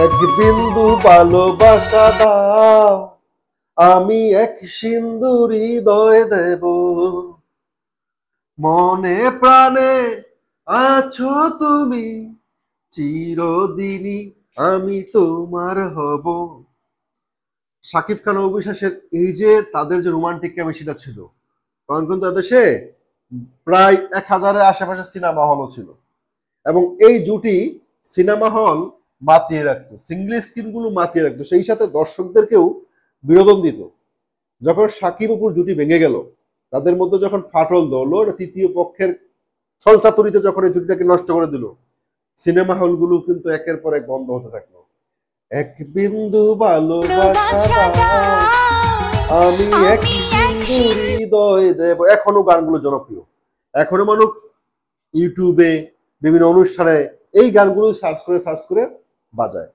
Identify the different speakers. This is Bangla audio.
Speaker 1: এক বিন্দু ভালোবাসা দাও, আমি এক সিন্দুর হৃদয় দেব, মনে প্রাণে আছো তুমি, চিরদিনই আমি তোমার হব। শাকিব খান ও অবিশ্বাসের এই যে তাদের যে রোমান্টিক কেমিস্ট্রিটা ছিল, তখন কিন্তু দেশে প্রায় 1000-এর আশেপাশে সিনেমা হলও ছিল, এবং এই জুটি সিনেমা হল মাতিয়ে রাখতো, সিঙ্গল স্ক্রিন গুলো মাতিয়ে রাখতো, সেই সাথে দর্শকদেরকেও বিনোদন দিত। যখন সাকিব অপুর জুটি ভেঙে গেল, তাদের মধ্যে যখন ফাটল ধরলো, তৃতীয় পক্ষের ছলচাতুরিতে যখন এই জুটিটাকে নষ্ট করে দিল, সিনেমা হলগুলো কিন্তু একের পর এক বন্ধ হতে থাকলো। এক বিন্দু ভালোবাসা দাও, আমি এক সিন্দুর হৃদয় দেব। এখনো গানগুলো জনপ্রিয়, এখনো মানুষ ইউটিউবে বিভিন্ন অনুষ্ঠানে এই গানগুলো সার্চ করে বাজায়।